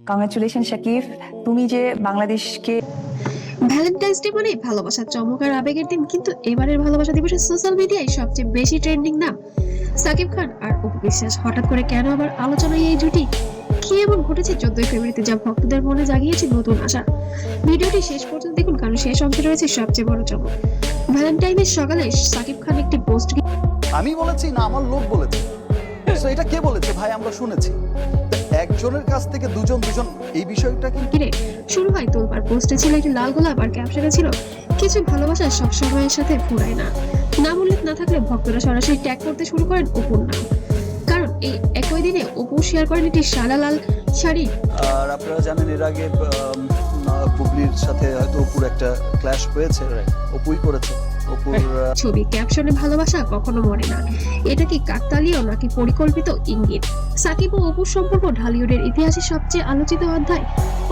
Congratulation Shakib, তুমি যে বাংলাদেশকে ভ্যালেন্টাইন্স ডে মানে ভালোবাসার চমক আর আবেগের দিন, কিন্তু এবারের ভালোবাসা দিবসে সোশ্যাল মিডিয়ায় সবচেয়ে বেশি ট্রেন্ডিং নাম সাকিব খান আর অপু বিশ্বাস। হঠাৎ করে কেন আবার আলোচনায় এই জুটি? কি এমন ঘটেছে 14 ফেব্রুয়ারিতে যা ভক্তদের মনে জাগিয়েছে নতুন আশা? ভিডিওটি শেষ পর্যন্ত দেখুন, কারণ শেষ অংশে রয়েছে সবচেয়ে বড় চমক। ভ্যালেন্টাইনের সকালে সাকিব খান একটি পোস্ট আমি বলেছি না আমার লোক বলেছে? তো এটা কে বলেছে ভাই? আমরা শুনেছি একজনের কাছ থেকে দুজন এই বিষয়টা কি ঘিরে শুরু হয় তোলপাড়। পোস্টে ছিল একটি লাল গোলাপ আর ক্যাপশনে ছিল কিছু ভালোবাসা সব সময়ের সাথে ফুরায় না। নাম উল্লেখ না থাকলে ভক্তরা সরাসরি ট্যাগ করতে শুরু করেন অপুর নাম, কারণ এই একই দিনে অপু শেয়ার করেন একটি সাদা লাল শাড়ি। আর আপনারা জানেন এর আগে বুবলির সাথে হয়তো অপুর একটা ক্ল্যাশ হয়েছে, অপুই করেছে অপুর ছবি ক্যাপশনে ভালোবাসা কখনো মরে না। এটা কি কাকতালীয় নাকি পরিকল্পিত ইঙ্গিত? সাকিব ও অপুর সম্পর্ক ঢালিউডের ইতিহাসে সবচেয়ে আলোচিত অধ্যায়।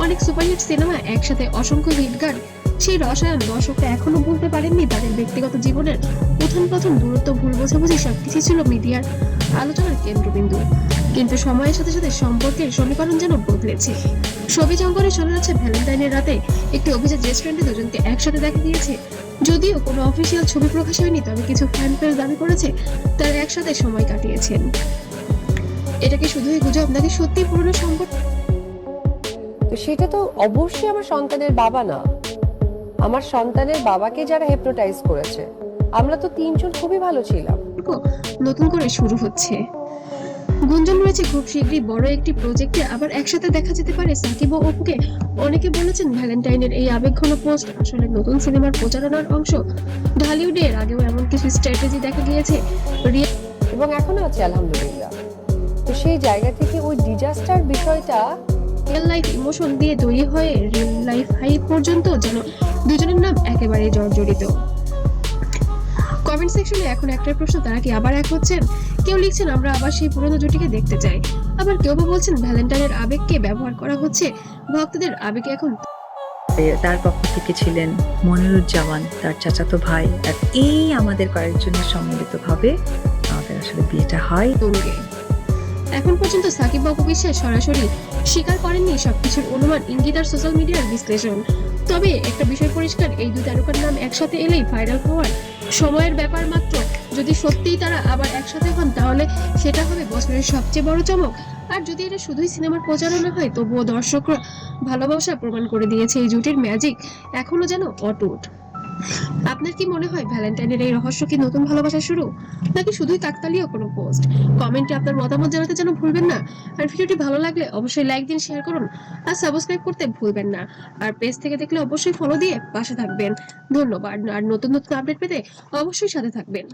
অনেক সুপারহিট সিনেমা, একসাথে অসংখ্য হিট গান, সেই রসায়ন দর্শকরা এখনো ভুলতে পারেননি। তাদের ব্যক্তিগত জীবনের উত্থান পতন, দূরত্ব, ভুল বোঝাবুঝি সবকিছু ছিল মিডিয়ার আলোচনার কেন্দ্রবিন্দু। কিন্তু সময়ের সাথে সাথে সম্পর্কের সমীকরণ যেন বদলেছে। ছবি জঙ্গলে শোনা যাচ্ছে ভ্যালেন্টাইনের রাতে একটি অভিজাত রেস্টুরেন্টে দুজনকে একসাথে দেখা গিয়েছে। যদিও কোনো অফিসিয়াল ছবি প্রকাশ হয়নি, তবে কিছু ফ্যান পেজ দাবি করেছে তারা একসাথে সময় কাটিয়েছেন। এটা কি শুধুই গুজব নাকি সত্যি পুরনো সম্পর্ক? তো সেটা তো অবশ্যই আমার সন্তানের বাবা না, আমার সন্তানের বাবাকে যারা হিপনোটাইজ করেছে। আমরা তো তিনজন খুবই ভালো ছিলাম। নতুন করে শুরু হচ্ছে। গুঞ্জন রয়েছে খুব শীঘ্রই বড় একটি প্রজেক্টে আবার একসাথে দেখা যেতে পারে সাকিব ও অপুকে। অনেকে বলেছেন ভ্যালেন্টাইনের এই আবেগঘন পোস্ট আসলে নতুন সিনেমার প্রচারণার অংশ। ঢালিউডে এর আগেও এমন কিছু স্ট্র্যাটেজি দেখা গিয়েছে, এবং এখনো আছে আলহামদুলিল্লাহ। তো সেই জায়গা থেকে ওই ডিজাস্টার বিষয়টা রিয়েল লাইফ ইমোশন দিয়ে তৈরি হয়ে রিয়েল লাইফ হাই পর্যন্ত যেন দুজনের নাম একেবারে জর্জরিত। কমেন্ট সেকশনে এখন একটাই প্রশ্ন, তারা কি আবার এক হচ্ছেন? কেউ লিখছেন আমরা আবার সেই পুরনো জুটিকে দেখতে চাই, আবার কেউ বা বলছেন ভ্যালেন্টাইনের আবেগকে ব্যবহার করা হচ্ছে ভক্তদের আবেগে। এখন তার পক্ষ থেকে ছিলেন মনিরুজ্জামান, তার চাচাতো ভাই। আর এই আমাদের কয়েকজনের সম্মিলিতভাবে আমাদের আসলে বিয়েটা হয়। তুঙ্গে এখন পর্যন্ত সাকিব বাবু বিশ্বাস সরাসরি স্বীকার করেননি সবকিছুর অনুমান, ইঙ্গিত আর সোশ্যাল মিডিয়ার বিশ্লেষণ। তবে একটা বিষয় পরিষ্কার, এই দুই তারকার নাম একসাথে এলেই ভাইরাল হওয়ার সময়ের ব্যাপার মাত্র। যদি সত্যিই তারা আবার একসাথে হন তাহলে সেটা হবে বছরের সবচেয়ে বড় চমক। আর যদি এটা শুধুই সিনেমার প্রচারণা হয়, তবুও দর্শকরা ভালোবাসা প্রমাণ করে দিয়েছে এই জুটির ম্যাজিক এখনো যেন অটুট। আপনার কি মনে হয় ভ্যালেন্টাইনের এই রহস্য কি নতুন ভালোবাসা শুরু, নাকি শুধুই কাকতালীয় কোনো পোস্ট? কমেন্টে আপনার মতামত জানাতে যেন ভুলবেন না। আর ভিডিওটি ভালো লাগলে অবশ্যই লাইক দিন, শেয়ার করুন আর সাবস্ক্রাইব করতে ভুলবেন না। আর পেজ থেকে দেখলে অবশ্যই ফলো দিয়ে পাশে থাকবেন। ধন্যবাদ। আর নতুন নতুন আপডেট পেতে অবশ্যই সাথে থাকবেন।